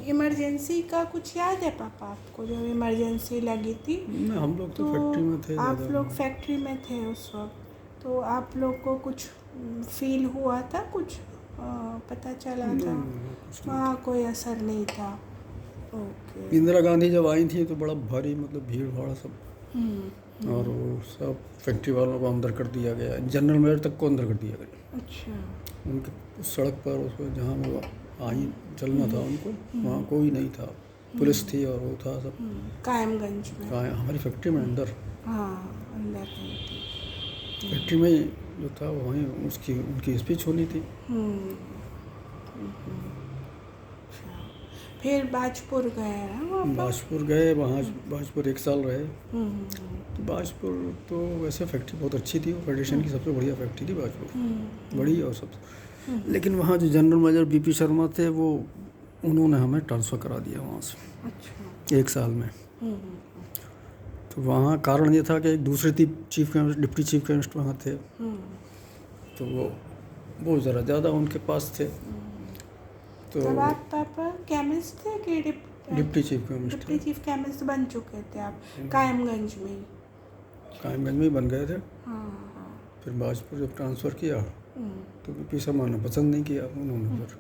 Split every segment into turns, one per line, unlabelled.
Emergency का कुछ याद है पापा आपको, जब इमरजेंसी लगी थी?
नहीं, हम लोग तो फैक्ट्री में थे
आप
ज़्यादा।
लोग फैक्ट्री में थे उस वक्त, तो आप लोग को कुछ फील हुआ था, कुछ पता चला था?
कुछ नहीं
वहाँ
था।
कोई असर नहीं था। ओके।
इंदिरा गांधी जब आई थी तो बड़ा भारी मतलब भीड़ भाड़ सब,
हम्म,
और वो सब फैक्ट्री वालों को अंदर कर दिया गया, जनरल मैनेजर तक को अंदर कर दिया गया।
अच्छा।
उनके उस सड़क पर उस पर जहाँ वो आई चलना था उनको, वहाँ कोई नहीं था, पुलिस थी और वो था सब।
कायमगंज में?
कहाँ हमारी फैक्ट्री में अंदर,
हाँ, अंदर नहीं थी।
फैक्ट्री में ही जो था वहीं उसकी उनकी स्पीच होनी थी।
अच्छा, फिर बाजपुर गए ना वहाँ पर?
बाजपुर गए, वहाँ बाजपुर 1 साल रहे। तो बाजपुर तो वैसे फैक्ट्री बहुत अच्छी थी, फेडरेशन की सबसे बढ़िया फैक्ट्री थी बाजपुर, बड़ी और सब। लेकिन वहाँ जो जनरल मैनेजर बीपी शर्मा थे, वो उन्होंने हमें ट्रांसफ़र करा दिया वहाँ से।
अच्छा।
1 साल में। तो वहाँ कारण ये था कि एक दूसरे chief chemist, deputy chief chemist वहाँ थे, तो वो ज़रा ज़्यादा उनके पास थे। तो
तब आप पापा केमिस्ट थे कि
deputy chief chemist
deputy chief chemist बन चुके थे आप कायमगंज में ही?
कायमगंज में ही बन गए थे।
हाँ।
फिर बाजपुर जब ट्रांसफ़र किया तो बीपी शर्मा ने पसंद नहीं किया, उन्होंने फिर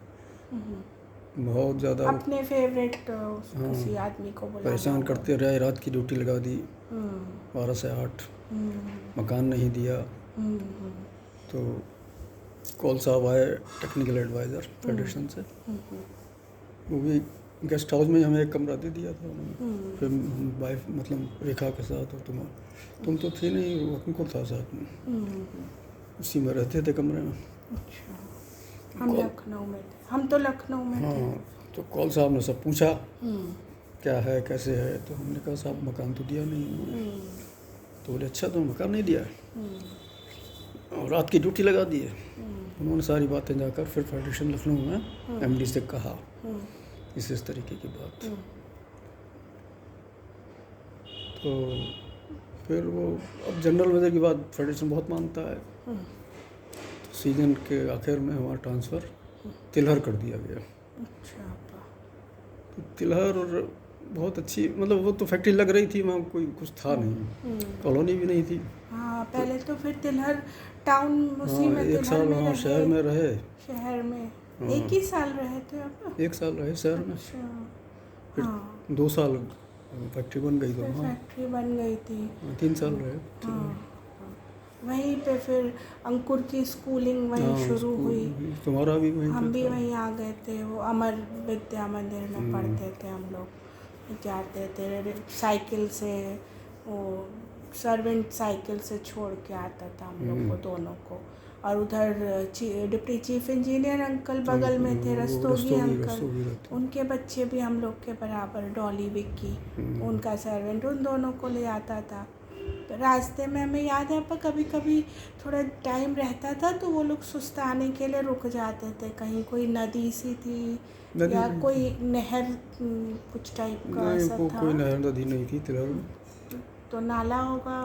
बहुत ज़्यादा
अपने फेवरेट किसी आदमी को बुला
परेशान करते रहे, रात की ड्यूटी लगा दी 12 से 8, मकान नहीं दिया। तो कौल साहब आए, टेक्निकल एडवाइज़र फेडरेशन से, वो भी गेस्ट हाउस में हमें एक कमरा दे दिया था उन्होंने। फिर वाइफ मतलब रेखा के साथ, और तुम तो थी नहीं, वो उनको था साथ में, उसी में रहते थे कमरे में।
अच्छा। हम लखनऊ में थे, हम तो लखनऊ में थे।
हाँ, तो कौल साहब ने सब पूछा क्या है कैसे है, तो हमने कहा साहब मकान तो दिया नहीं उन्होंने। तो बोले अच्छा, तो मकान नहीं दिया है, और रात की ड्यूटी लगा दी है। उन्होंने सारी बातें जाकर फिर फेडरेशन लखनऊ में एमडी से कहा इस तरीके की बात। तो फिर वो, अब जनरल मैनेजर की बात फेडरेशन बहुत मानता है, तो सीजन के आखिर में हमारा ट्रांसफ़र तिलहर कर दिया गया।
अच्छा।
तो तिलहर और बहुत अच्छी, मतलब वो तो फैक्ट्री लग रही थी, वहाँ कोई कुछ था नहीं, कॉलोनी भी नहीं थी।
हाँ, पहले तो फिर तिलहर टाउन उसी में,
1 साल वहाँ शहर में रहे।
शहर में 1 ही साल रहे थे आप?
1 साल रहे शहर में।
अच्छा।
फिर
हाँ,
2 साल फैक्ट्री बन गई, तो
फिर
वहाँ
फैक्ट्री बन गई थी।
3 साल रहे।
हाँ, वहीं पे फिर अंकुर की स्कूलिंग वहीं शुरू हुई।
तुम्हारा भी वहीं
हम
पे
भी
था।
वहीं आ गए थे, वो अमर विद्या मंदिर में पढ़ते थे हम लोग। जाते थे साइकिल से, वो सर्वेंट साइकिल से छोड़ के आता था हम लोग को दोनों को। और उधर डिप्टी चीफ इंजीनियर अंकल बगल में थे, रस्तोगी अंकल, उनके बच्चे भी हम लोग के बराबर, डॉली विक्की, उनका सर्वेंट उन दोनों को ले आता था। तो रास्ते में हमें याद है पर कभी कभी थोड़ा टाइम रहता था तो वो लोग सुस्ताने के लिए रुक जाते थे, कहीं कोई नदी सी थी या कोई नहर कुछ टाइप का ऐसा था।
कोई नहर नदी नहीं थी तिलहर में,
तो नाला होगा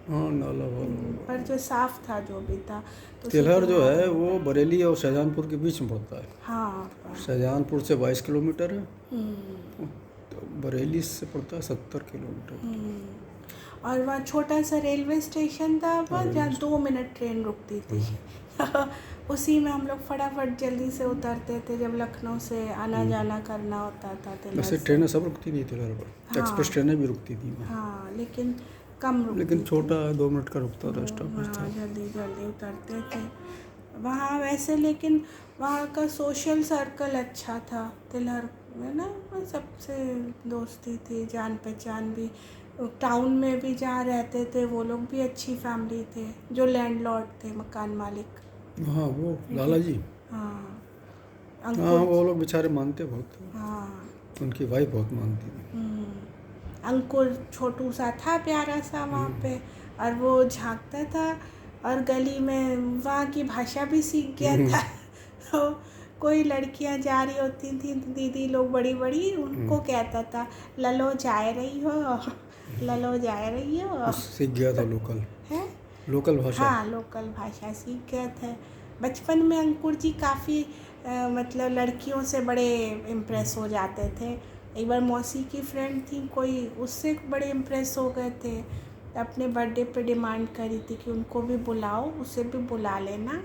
हाँ नाला वाला,
पर जो साफ था जो भी था। तो
तिलहर जो है वो बरेली और शाहजहानपुर के बीच में पड़ता है।
हाँ,
शाहजहानपुर से 22 किलोमीटर है, तो बरेली से पड़ता है 70 किलोमीटर।
और वहाँ छोटा सा रेलवे स्टेशन था वहाँ, जहाँ 2 मिनट ट्रेन रुकती थी। उसी में हम लोग फटाफट जल्दी से उतरते थे जब लखनऊ से आना जाना करना होता था।
वैसे ट्रेनें सब रुकती नहीं तिलहर पर, एक्सप्रेस ट्रेनें भी रुकती थी।
हाँ, लेकिन कम रुकती,
लेकिन छोटा 2 मिनट का रुकता था स्टॉपेज था।
जल्दी जल्दी उतरते थे वहाँ वैसे। लेकिन वहाँ का सोशल सर्कल अच्छा था तिलहर में ना, सबसे दोस्ती थी, जान पहचान भी। टाउन में भी जहाँ रहते थे वो लोग भी अच्छी फैमिली थे, जो लैंडलॉर्ड थे, मकान मालिक।
हाँ, वो लाला जी,
हाँ,
हाँ वो लोग बेचारे मानते बहुत थे।
हाँ,
उनकी वाइफ बहुत मानती थी।
अंकुर छोटू सा था, प्यारा सा वहाँ पे, और वो झांकता था, और गली में वहाँ की भाषा भी सीख गया था। तो कोई लड़कियाँ जा रही होती थी, दीदी लोग बड़ी बड़ी, उनको कहता था ललो जा रही हो, ललो जा रही हो।
सीख गया था लोकल
है,
लोकल भाषा।
हाँ, लोकल भाषा सीख गए थे बचपन में। अंकुर जी काफ़ी मतलब लड़कियों से बड़े इम्प्रेस हो जाते थे। एक बार मौसी की फ्रेंड थी कोई, उससे बड़े इम्प्रेस हो गए थे। अपने बर्थडे पे डिमांड करी थी कि उनको भी बुलाओ, उसे भी बुला लेना।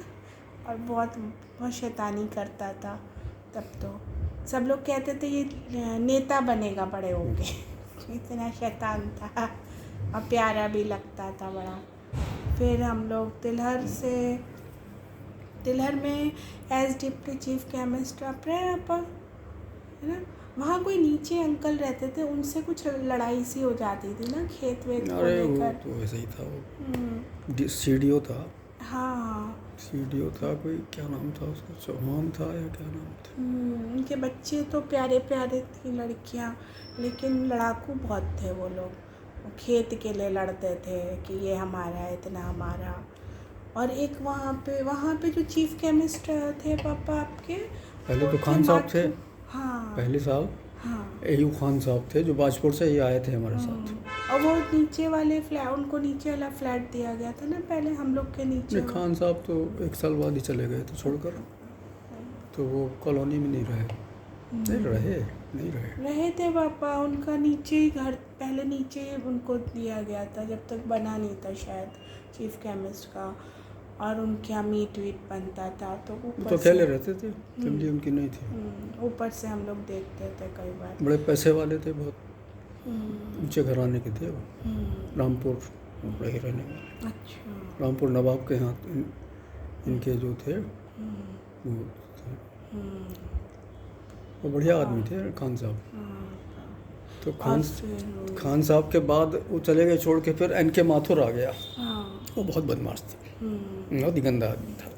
और बहुत बहुत शैतानी करता था तब तो। सब लोग कहते थे ये नेता बनेगा बड़े होके। इतना शैतान था और प्यारा भी लगता था बड़ा। फिर हम लोग तिलहर में एज डिप्टी चीफ केमिस्ट है ना। वहाँ कोई नीचे अंकल रहते थे, उनसे कुछ लड़ाई सी हो जाती थी ना खेत वेत को
अरे वो
लेकर।
तो वैसे ही था वो। सीडीओ था।
हाँ।
सीडीओ था कोई, क्या नाम था उसका, चौहान था या क्या नाम था।
उनके बच्चे तो प्यारे प्यारे थी लड़कियाँ, लेकिन लड़ाकू बहुत थे वो लोग। वो खेत के लिए लड़ते थे कि ये हमारा है, इतना हमारा। और एक वहाँ पे जो चीफ केमिस्ट थे पापा आपके,
पहले
वो
तो खान साहब थे।
हाँ
पहले साल
हाँ
एयू खान साहब थे जो बाजपुर से ही आए थे हमारे साथ।
और वो नीचे वाले फ्लैट, उनको नीचे वाला फ्लैट दिया गया था ना पहले हम लोग के नीचे।
नहीं, खान साहब तो 1 साल बाद ही चले गए थे छोड़कर, तो वो कॉलोनी में नहीं रहे। नहीं रहे
थे पापा। उनका नीचे ही घर, पहले नीचे ही उनको दिया गया था जब तक बना नहीं था शायद चीफ केमिस्ट का। और उनके यहाँ मीट वीट बनता था तो ऊपर
तो अकेले रहते थे, फैमिली उनकी नहीं थी।
ऊपर से हम लोग देखते थे कई बार।
बड़े पैसे वाले थे, बहुत ऊंचे घराने के थे वो। रामपुर रहे रहने वाले।
अच्छा।
रामपुर नवाब के यहाँ इनके जो थे वो थे। वो बढ़िया आदमी थे खान साहब। तो खान साहब के बाद वो चले गए छोड़ के, फिर एनके माथुर आ गया। वो बहुत बदमाश था, बहुत ही गंदा आदमी था।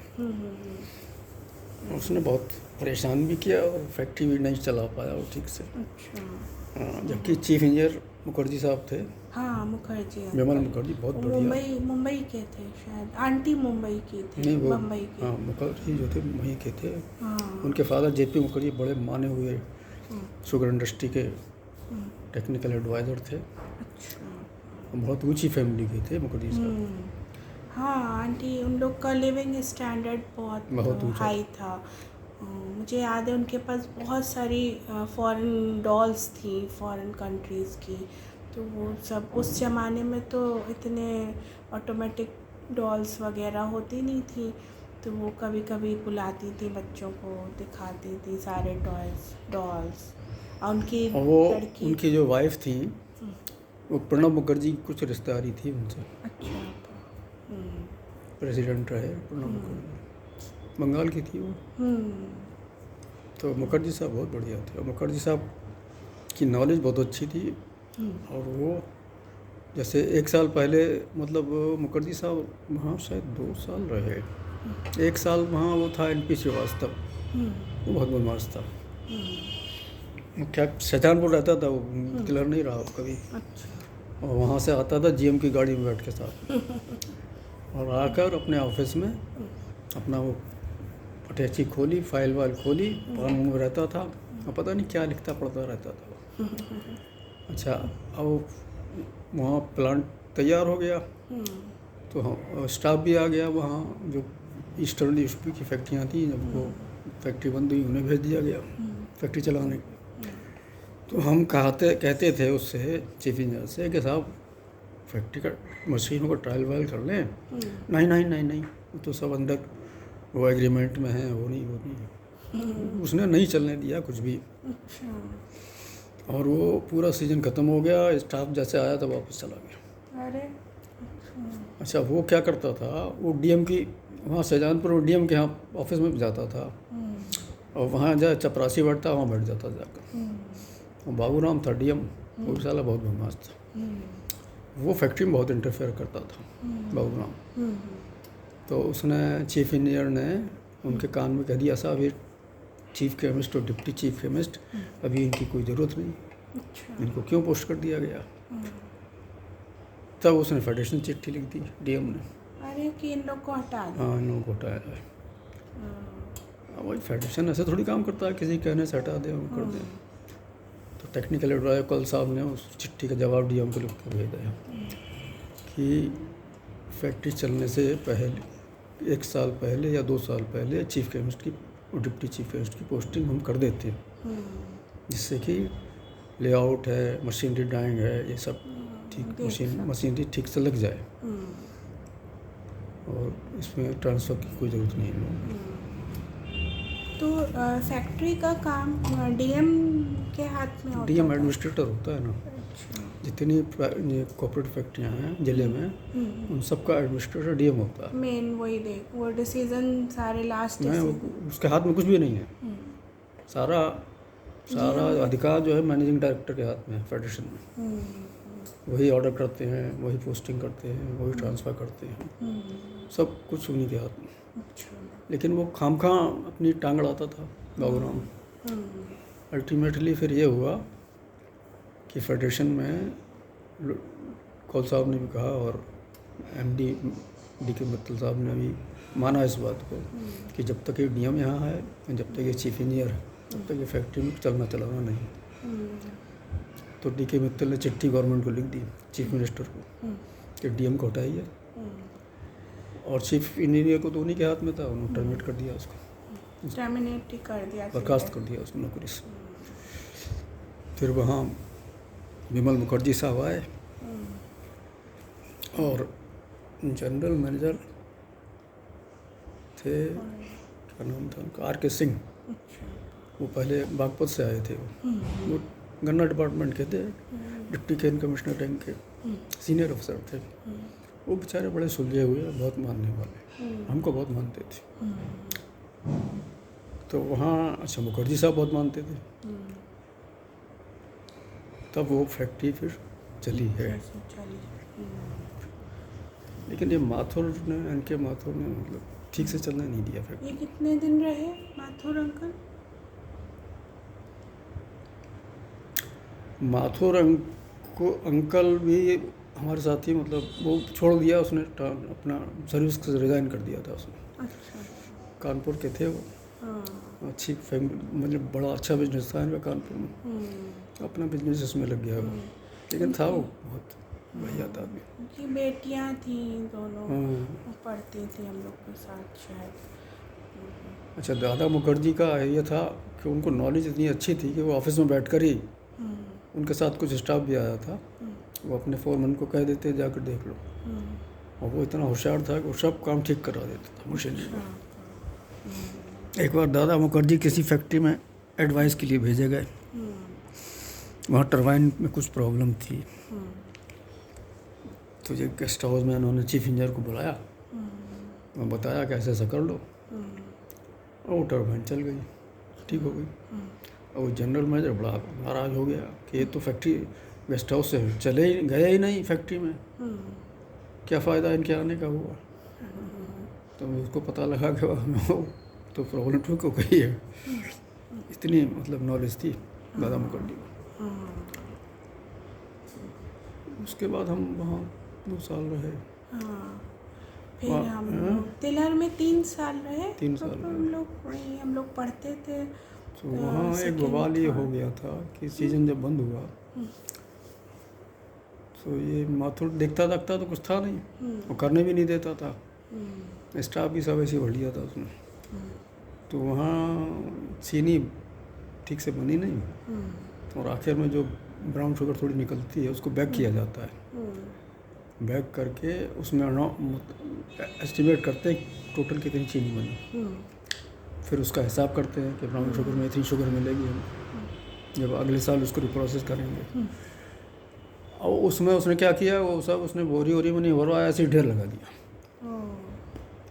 उसने बहुत परेशान भी किया और फैक्ट्री भी नहीं चला पाया वो ठीक से। हाँ, जबकि चीफ इंजीनियर मुखर्जी साहब थे।
हाँ मुखर्जी,
विमल मुखर्जी बहुत बढ़िया।
मुंबई के थे शायद, आंटी मुंबई की थी।
नहीं वो
मुंबई के।
हाँ, मुखर्जी जो थे वहीं के थे।
हाँ।
उनके फादर जेपी मुखर्जी बड़े माने हुए शुगर इंडस्ट्री के टेक्निकल एडवाइज़र थे।
अच्छा।
बहुत ऊंची फैमिली के थे मुखर्जी साहब।
हाँ आंटी, उन लोग का लिविंग स्टैंडर्ड बहुत
ऊंचा
हाई था। मुझे याद है उनके पास बहुत सारी फॉरेन डॉल्स थी, फॉरेन कंट्रीज़ की। तो वो सब उस ज़माने में तो इतने ऑटोमेटिक डॉल्स वगैरह होती नहीं थी, तो वो कभी कभी बुलाती थी बच्चों को, दिखाती थी सारे डॉल्स। और
उनकी जो वाइफ थी वो प्रणब मुखर्जी की कुछ रिश्तेदारी थी उनसे।
अच्छा।
प्रेसिडेंट रहे प्रणब मुखर्जी, बंगाल की थी वो। तो मुखर्जी साहब बहुत बढ़िया थे, और मुखर्जी साहब की नॉलेज बहुत अच्छी थी। और वो जैसे 1 साल पहले, मतलब मुखर्जी साहब वहाँ शायद 2 साल रहे। 1 साल वहाँ वो था NP श्रीवास्तव, वो बहुत बदमाश था। क्या शाहजहानपुर रहता था वो, तिलहर नहीं रहा कभी।
अच्छा।
और वहाँ से आता था GM की गाड़ी में बैठ के साथ, और आकर अपने ऑफिस में अपना वो अटैची खोली, फाइल वाइल खोली, पान में रहता था और पता नहीं क्या लिखता पढ़ता रहता था। अच्छा, अब वहाँ प्लांट तैयार हो गया तो हाँ स्टाफ भी आ गया वहाँ, जो ईस्टर्न यूपी की फैक्ट्रियाँ थी, जब वो फैक्ट्री बंद हुई उन्हें भेज दिया गया फैक्ट्री चलाने। तो हम कहते थे उससे, चीफ इंजीनियर से, कि साहब फैक्ट्री का मशीनों का ट्रायल वायल कर लें। नहीं, वो तो सब अंदर वो एग्रीमेंट में है, वो नहीं। उसने नहीं चलने दिया कुछ भी। और वो पूरा सीजन ख़त्म हो गया, स्टाफ जैसे आया तो वापस चला गया।
अरे
अच्छा, वो क्या करता था, वो DM की वहाँ शाहजहानपुर में DM के यहाँ ऑफिस में जाता था, और वहाँ जहाँ चपरासी बैठता वहाँ बैठ जाता जाकर। और बाबूराम था DM, वो भी साला बहुत बदमाश था। वो फैक्ट्री में बहुत इंटरफेयर करता था बाबूराम। तो उसने चीफ इंजीनियर ने उनके कान में कह दिया, साहब ये चीफ केमिस्ट और डिप्टी चीफ केमिस्ट अभी इनकी कोई ज़रूरत नहीं, इनको क्यों पोस्ट कर दिया गया। तब उसने फेडरेशन चिट्ठी लिख दी DM ने,
अरे कि इन लोग को हटा दो।
हाँ इन लोगों को हटाया जाए। वही फेडरेशन ऐसे थोड़ी काम करता है, किसी कहने से हटा दे और कर दे। तो टेक्निकल एडवाइजर कल साहब ने उस चिट्ठी का जवाब DM को लिख के भेज दिया कि फैक्ट्री चलने से पहले 1 साल पहले या 2 साल पहले चीफ केमिस्ट की और डिप्टी चीफ गेस्ट की पोस्टिंग हम कर देते हैं, जिससे कि लेआउट है, मशीनरी ड्राइंग है, ये सब ठीक मशीनरी ठीक से लग जाए और इसमें ट्रांसफ़र की कोई ज़रूरत नहीं है।
तो फैक्ट्री का काम डीएम के हाथ में होता है?
डीएम एडमिनिस्ट्रेटर होता है ना।
अच्छा।
जितनी कॉर्पोरेट फैक्ट्रियाँ हैं जिले में उन सबका एडमिनिस्ट्रेटर डीएम होता है।
मेन वही वो डिसीजन सारे लास्ट
उसके हाथ में कुछ भी नहीं है। सारा अधिकार जो है मैनेजिंग डायरेक्टर के हाथ में है फेडरेशन में। वही ऑर्डर करते हैं, वही पोस्टिंग करते हैं, वही ट्रांसफ़र करते हैं, सब कुछ उन्हीं के हाथ में।
अच्छा।
लेकिन वो खामखा अपनी टांग अड़ाता था बाबूराम। अल्टीमेटली फिर ये हुआ कि फेडरेशन में कौल साहब ने भी कहा और एमडी डीके मित्तल साहब ने भी माना इस बात को कि जब तक ये डीएम यहाँ है, जब तक ये चीफ इंजीनियर है, तब तक ये फैक्ट्री में चलाना नहीं। तो डीके मित्तल ने चिट्ठी गवर्नमेंट को लिख दी, चीफ मिनिस्टर को, कि डीएम को हटाइए। और चीफ इंजीनियर को तो उन्हीं के हाथ में था, उन्होंने टर्मिनेट कर दिया उसको,
टर्मिनेट कर दिया,
बर्खास्त कर दिया उसको नौकरी से। फिर वहाँ विमल मुखर्जी साहब आए और जनरल मैनेजर थे, क्या नाम था उनका, आर के सिंह। वो पहले बागपत से आए थे। वो गन्ना डिपार्टमेंट के थे, डिप्टी कैन कमिश्नर रैंक के सीनियर अफसर थे। वो बेचारे बड़े सुलझे हुए, बहुत मानने वाले, हमको बहुत मानते थे। तो वहाँ अच्छा मुखर्जी साहब बहुत मानते थे। तब वो फैक्ट्री फिर चली है। लेकिन ये माथुर ने, इनके माथुर ने मतलब ठीक से चलने नहीं दिया फैक्ट्री।
ये कितने दिन रहे माथुर अंकल?
माथुर अंकल भी हमारे साथ ही, मतलब वो छोड़ दिया उसने, अपना सर्विस से रिज़ाइन कर दिया था उसने।
अच्छा।
कानपुर के थे वो। अच्छी फैमिली, मतलब बड़ा अच्छा बिजनेस था इनका कानपुर में। अपना बिजनेस इसमें लग गया वो। लेकिन था वो बहुत बढ़िया आदमी।
उनकी बेटियां थी दोनों, पढ़ती थी हम लोग के साथ शायद।
अच्छा, दादा मुखर्जी का ये था कि उनको नॉलेज इतनी अच्छी थी कि वो ऑफिस में बैठकर ही, उनके साथ कुछ स्टाफ भी आया था, वो अपने फोरमैन को कह देते जाकर देख लो। और वो इतना होशियार था कि वो सब काम ठीक करा देता था मशीनरी का। एक बार दादा मुखर्जी किसी फैक्ट्री में एडवाइस के लिए भेजे गए। वहाँ टरबाइन में कुछ प्रॉब्लम थी, तो ये गेस्ट हाउस में उन्होंने चीफ इंजीनियर को बुलाया और बताया कि ऐसे ऐसा कर लो, और वो टरबाइन चल गई, ठीक हो गई। और वो जनरल मैनेजर बड़ा नाराज़ हो गया कि ये तो फैक्ट्री गेस्ट हाउस से चले ही गए ही नहीं फैक्ट्री में, क्या फ़ायदा इनके आने का हुआ। तो उसको पता लगा कि वो तो प्रॉब्लम ठीक हो गई है। इतनी मतलब नॉलेज थी दादा मुखर्जी को। उसके बाद हम वहाँ 2 साल रहे।
फिर हम तिलहर में 3 साल रहे।
3 साल
हम लोग पढ़ते थे।
तो वहाँ एक बवाल ये हो गया था कि सीज़न जब बंद हुआ तो ये माथुर देखता तो कुछ था नहीं, वो करने भी नहीं देता था। स्टाफ भी सब ऐसे भर लिया था उसने। तो वहाँ चीनी ठीक से बनी नहीं, और आखिर में जो ब्राउन शुगर थोड़ी निकलती है उसको बैक किया जाता है। बैक करके उसमें एस्टिमेट करते हैं टोटल कितनी चीनी बनी, फिर उसका हिसाब करते हैं कि ब्राउन शुगर में इतनी शुगर मिलेगी, जब अगले साल उसको रिप्रोसेस करेंगे। और उसमें उसने क्या किया, वो सब उसने बोरी में नहीं भरवाया, ऐसे ढेर लगा दिया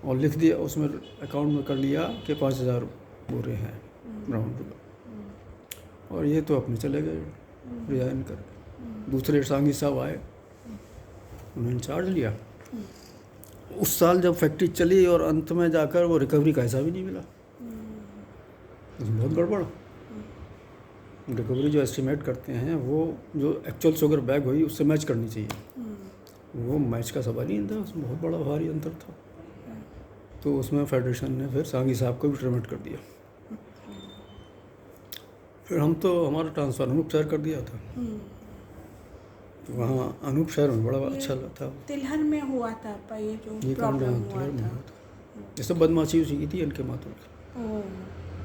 और लिख दिया उसमें, अकाउंट में कर लिया कि 5000 बोरे हैं ब्राउन शुगर। और ये तो अपने चले गए रिजाइन करके। दूसरे सांगी साहब आए, उन्होंने चार्ज लिया। उस साल जब फैक्ट्री चली और अंत में जाकर वो रिकवरी का हिसाब ही नहीं मिला, उसमें बहुत गड़बड़। रिकवरी जो एस्टिमेट करते हैं वो जो एक्चुअल शुगर बैग हुई उससे मैच करनी चाहिए, वो मैच का सवाल ही नहीं था, उसमें बहुत बड़ा भारी अंतर था। तो उसमें फेडरेशन ने फिर सांगी साहब को भी टर्मिनेट कर दिया। फिर हम तो हमारा ट्रांसफ़र अनूप शहर कर दिया था। तो वहाँ अनूप शहर में बड़ा अच्छा था।
तिलहर में हुआ था आपका ये जो
ये काम
प्रॉब्लम
तिलहर में
हुआ
हुआ था। जैसे बदमाशी उसी की थी इनके माथुर की।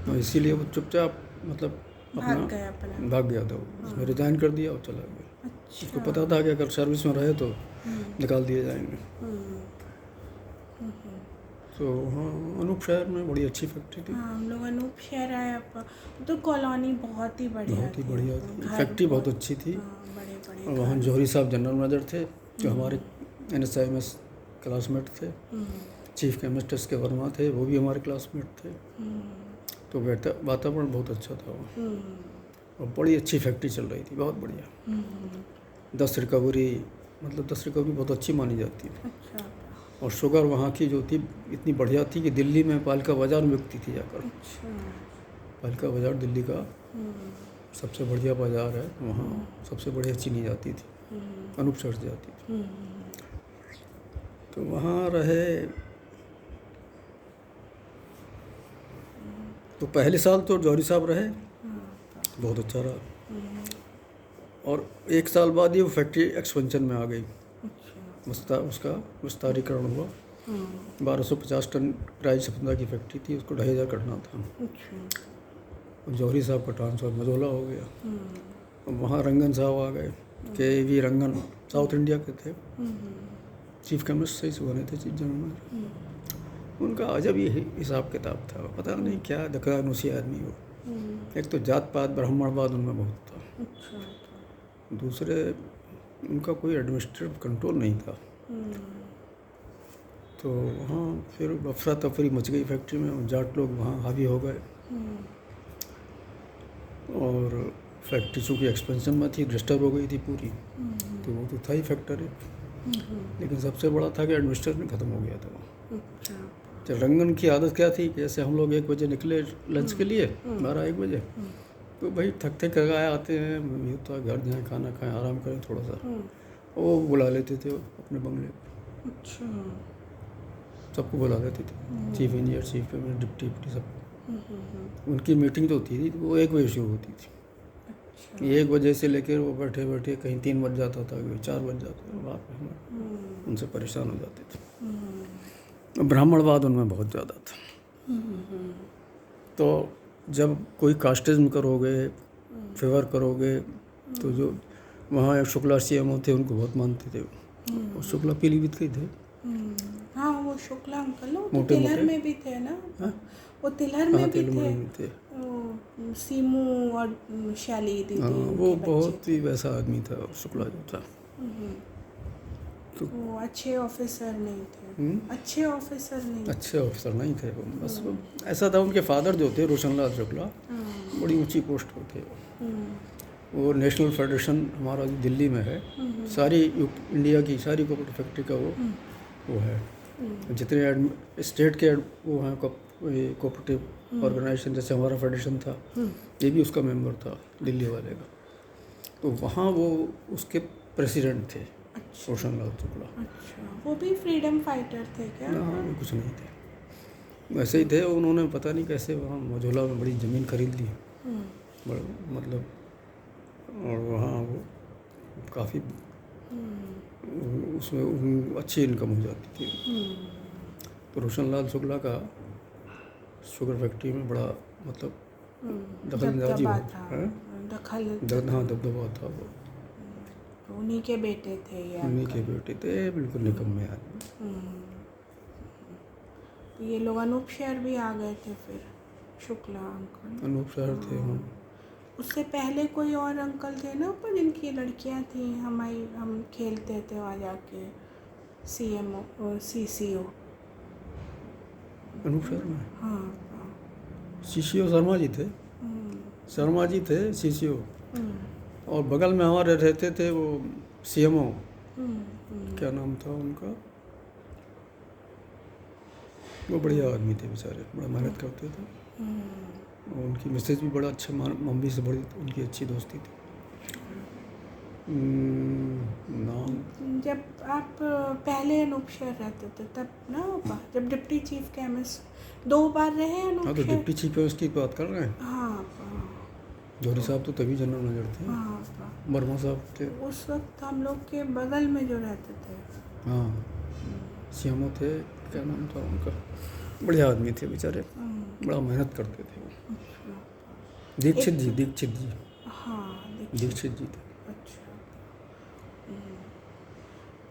और इसीलिए वो चुपचाप मतलब
भाग
अपना
गया अपना।
भाग गया था वो। उसने रिजाइन कर दिया और चला गया।
अच्छा।
उसको पता था कि अगर सर्विस में रहे तो निकाल दिए जाएंगे। तो हाँ, अनूप शहर में बड़ी अच्छी फैक्ट्री थी।
हाँ, हम लोग अनूप शहर आए अब। तो कॉलोनी बहुत ही बढ़िया
बहुत ही
थी।
बढ़िया थी,
घर
फैक्ट्री बहुत अच्छी थी।
हाँ, बड़े बड़े
और वहाँ
घर।
जौहरी साहब जनरल मैनेजर थे, जो हमारे NSIMS क्लासमेट थे। चीफ केमिस्ट एस के वर्मा थे, वो भी हमारे क्लासमेट थे। तो वातावरण बहुत अच्छा था वहाँ। और बड़ी अच्छी फैक्ट्री चल रही थी, बहुत बढ़िया। 10 रिकवरी, मतलब 10 रिकवरी बहुत अच्छी मानी जाती है।
अच्छा।
और शुगर वहाँ की जो थी इतनी बढ़िया थी कि दिल्ली में पालिका बाज़ार में बिकती थी जाकर।
अच्छा।
पालिका बाज़ार दिल्ली का सबसे बढ़िया बाज़ार है, वहाँ सबसे बढ़िया चीनी जाती थी, अनूप शहर से जाती थी। तो वहाँ रहे। तो पहले साल तो जौहरी साहब रहे, बहुत अच्छा रहा। और 1 साल बाद ही वो फैक्ट्री एक्सपेंशन में आ गई। उसका विस्तारीकरण हुआ। 1250 टन राई सफंदा की फैक्ट्री थी, उसको 2500 करना था। और जौहरी साहब का ट्रांसफ़र मझोला हो गया। और वहाँ रंगन साहब आ गए, KV रंगन, साउथ इंडिया के थे, चीफ केमिस्ट सही से बने थे, चीफ जनरल। उनका अजब ही हिसाब किताब था, पता नहीं क्या दकदानुसी आदमी वो। एक तो जात पात ब्राह्मणवाद उनमें बहुत था। दूसरे, उनका कोई एडमिनिस्ट्रेटिव कंट्रोल नहीं था। तो वहाँ फिर अफरा तफरी मच गई फैक्ट्री में, जाट लोग वहाँ हावी हो गए। और फैक्ट्री चूँकि एक्सपेंशन में थी, डिस्टर्ब हो गई थी पूरी। तो वो तो था ही फैक्ट्री। लेकिन सबसे बड़ा था कि एडमिनिस्ट्रेशन ख़त्म हो गया था वहाँ। तो रंगन की आदत क्या थी कि जैसे हम लोग 1 बजे निकले लंच के लिए, 12-1 बजे, तो भाई थकते कगाए आते हैं, ये तो घर जाएँ, खाना खाएं, आराम करें थोड़ा सा। वो बुला लेते थे अपने बंगले पर।
अच्छा।
सबको बुला लेते थे, chief engineer, chief chemist, deputy सब। उनकी मीटिंग तो होती थी, वो 1 बजे शुरू होती थी। 1 बजे से लेकर वो बैठे बैठे कहीं 3 बज जाता था, कहीं 4 बज जाता था। बाप रे, हम उनसे परेशान हो जाते थे। ब्राह्मणवाद उनमें बहुत ज़्यादा था। तो जब कोई कास्टिज्म करोगे, फेवर करोगे, तो जो वहाँ शुक्ला CMO थे, उनको बहुत मानते थे। और शुक्ला पीलीभीत के थे।
हाँ, वो शुक्ला अंकल वो तो
मोटे
तिलहर
मोटे।
में भी थे ना।
हाँ?
वो तिलहर में भी
तेलुगु
थे।
में थे।
वो सीमू और शैली दीदी,
हाँ,
उनके
वो
बच्चे
बहुत
थे।
ही वैसा आदमी था शुक्ला जो था। तो
वो अच्छे ऑफिसर नहीं थे। अच्छे ऑफिसर नहीं।
अच्छे ऑफिसर नहीं थे वो, बस वो ऐसा था। उनके फादर जो थे रोशनलाल शुक्ला, बड़ी ऊंची पोस्ट पर थे। वो नेशनल फेडरेशन हमारा जो दिल्ली में है, सारी इंडिया की सारी कोऑपरेटिव फैक्ट्री का वो है। जितने स्टेट के वो हैं कोऑपरेटिव ऑर्गेनाइजेशन, जैसे हमारा फेडरेशन था, ये भी उसका मेंबर था, दिल्ली वाले का। तो वहाँ वो उसके प्रेसिडेंट थे, रोशनलाल शुक्ला।
अच्छा, वो भी फ्रीडम फाइटर थे क्या?
ना, वो कुछ नहीं थे, वैसे ही थे। उन्होंने पता नहीं कैसे वहाँ मझोला में बड़ी ज़मीन खरीद ली, मतलब, और वहाँ वो काफ़ी उसमें अच्छी इनकम हो जाती थी। तो रोशनलाल शुक्ला का शुगर फैक्ट्री में बड़ा मतलब दखलंदाजी
दबदबा
होता
था।
है। हाँ, दबदबा था वो।
उन्हीं के बेटे थे ये
उन्हीं के
अंकल।
बेटे थे, बिल्कुल निकम्मे आदमी।
तो ये लोग अनूप शहर भी आ गए थे फिर, शुक्ला अंकल।
अनूप शहर थे हम।
उससे पहले कोई और अंकल थे ना ऊपर, जिनकी लड़कियां थी, हम खेलते थे वहाँ जाके, CMO और CCO।
अनूप शहर में
हाँ।
CCO शर्मा जी थे। शर्मा जी थे CCO। और बगल में हमारे रहते थे वो CMO, क्या नाम था उनका, वो बढ़िया आदमी थे बेचारे, बड़ा मेहनत करते थे। और उनकी मिसेज भी बड़ा अच्छा, मम्मी से बड़ी उनकी अच्छी दोस्ती थी। नाम,
जब आप पहले अनूप शहर रहते थे तब ना, जब डिप्टी चीफ केमिस्ट 2 बार रहे अनूप
हाँ, तो
शहर।
डिप्टी चीफ केमिस्ट की बात कर रहे हैं।
हाँ।
जौहरी साहब तो तभी जनरल मैनेजर थे।
हाँ,
वर्मा साहब थे
उस वक्त हम लोग के बगल में जो रहते थे।
हाँ, CMO थे, क्या नाम था उनका, बढ़िया आदमी थे बेचारे, बड़ा मेहनत करते थे। दीक्षित जी
हाँ
दीक्षित जी थे।
अच्छा।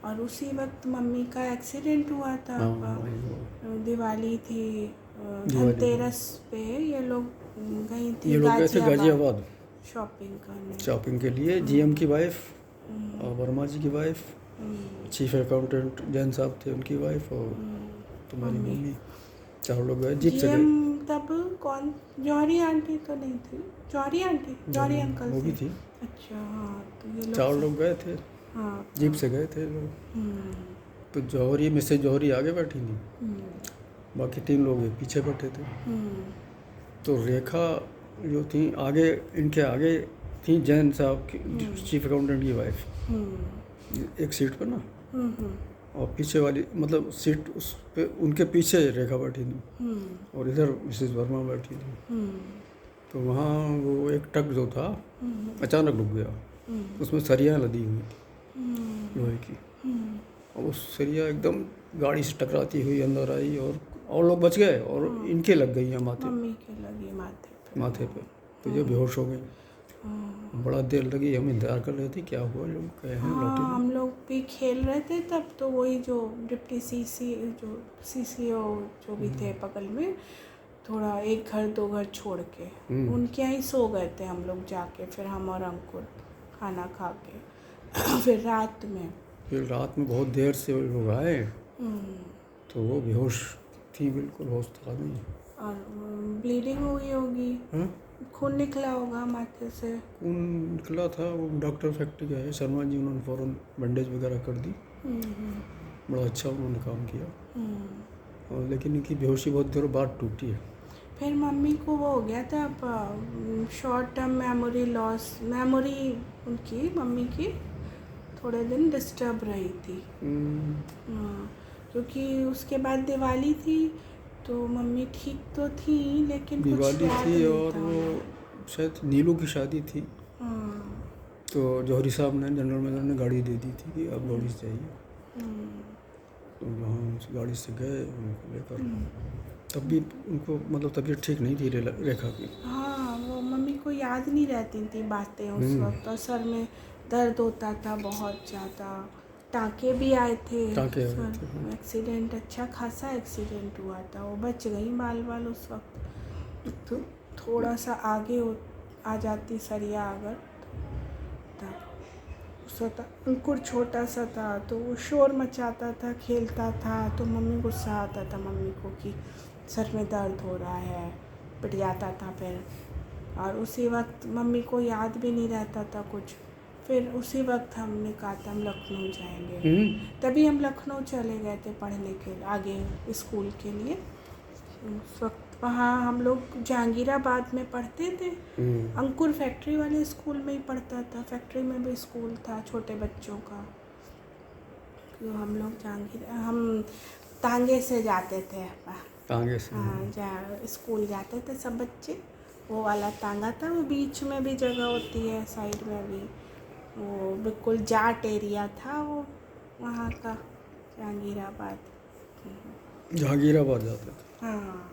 और उसी वक्त मम्मी का एक्सीडेंट हुआ था।
हाँ वही वो
दिवाली थी,
दिवाली
धनतेरस पे ये लोग गई
ये
थी
लोग गए थे गाजियाबाद
शॉपिंग करने।
शॉपिंग के लिए। जीएम की वाइफ और वर्मा जी की वाइफ, चीफ अकाउंटेंट जैन साहब थे उनकी वाइफ, और तुम्हारी मम्मी, चार लोग गए जीप से गए।
जीएम तब कौन, जौहरी आंटी तो नहीं थी, जौहरी आंटी, जौहरी अंकल
वो भी
थे।
थी।
अच्छा हाँ, तो ये लोग
चार
सब-
लोग गए थे,
हाँ
जीप से गए थे लोग। तो जौहरी मिसेज जौहरी आगे बैठी थी, बाकी 3 लोग ये पीछे बैठे थे। तो रेखा जो थी आगे, इनके आगे थी जैन साहब की चीफ अकाउंटेंट की वाइफ एक सीट पर ना, और पीछे वाली मतलब सीट उस पे उनके पीछे रेखा बैठी थी, और इधर मिसेज वर्मा बैठी थी। तो वहाँ वो एक ट्रक जो था अचानक रुक गया, उसमें सरियाँ लदी हुई थी लोहे की, और वो सरिया एकदम गाड़ी से टकराती हुई अंदर आई, और लोग बच गए, और इनके लग गई हैं
मम्मी के लगी
माथे पे। तो ये बेहोश हो गई। बड़ा देर लगी, हम इंतजार कर रहे थे क्या हुआ, लोग कहे हैं लौटे नहीं।
हम लोग भी खेल रहे थे तब, तो वही जो डिप्टी सीसीओ जो भी थे बगल में, थोड़ा 1 घर 2 घर छोड़ के उनके यहाँ ही सो गए थे हम लोग जाके। फिर हम और अंकुर खाना खा के फिर रात में
बहुत देर से वो लोग आए, तो वो बेहोश थी, बिल्कुल होश था नहीं।
और ब्लीडिंग हुई होगी, खून निकला होगा माथे से।
खून निकला था, वो डॉक्टर फैक्ट्री गए शर्मा जी, उन्होंने फ़ौरन बैंडेज वगैरह कर दी। बड़ा अच्छा उन्होंने काम किया, और लेकिन इनकी बेहोशी बहुत देर बाद टूटी है।
फिर मम्मी को वो हो गया था short term memory loss, memory उनकी मम्मी की थोड़े दिन डिस्टर्ब रही थी। क्योंकि उसके बाद दिवाली थी, तो मम्मी ठीक तो थी लेकिन कुछ
दिवाली
याद
थी,
नहीं
और
था।
वो शायद नीलू की शादी थी। तो जौहरी साहब ने, जनरल मैनेजर ने गाड़ी दे दी थी कि आप गाड़ी से जाइए। तो वहाँ उस गाड़ी से गए उनको लेकर। तब भी उनको मतलब तबीयत ठीक नहीं थी रेखा की।
हाँ, वो मम्मी को याद नहीं रहती थी बातें उस वक्त, और सर में दर्द होता था बहुत ज़्यादा, टाँके भी आए थे। एक्सीडेंट, अच्छा खासा एक्सीडेंट हुआ था, वो बच गई बाल उस वक्त। तो थोड़ा सा आगे आ जाती सरिया अगर, तब अंकुर छोटा सा था, तो वो शोर मचाता था, खेलता था, तो मम्मी गुस्सा आता था मम्मी को कि सर में दर्द हो रहा है, पिट जाता था फिर। और उसी वक्त मम्मी को याद भी नहीं रहता था कुछ। फिर उसी वक्त हमने कहा था हम लखनऊ जाएंगे, तभी हम लखनऊ चले गए थे पढ़ने के आगे स्कूल के लिए। उस वक्त वहाँ हम लोग जहांगीराबाद में पढ़ते थे। अंकुर फैक्ट्री वाले स्कूल में ही पढ़ता था, फैक्ट्री में भी स्कूल था छोटे बच्चों का। तो हम लोग हम तांगे से जाते थे,
तांगे से
स्कूल जाते थे सब बच्चे। वो वाला तांगा था, वो बीच में भी जगह होती है, साइड में भी, वो बिल्कुल जाट एरिया था वो वहाँ का, जहांगीराबाद
जाते थे।
हाँ।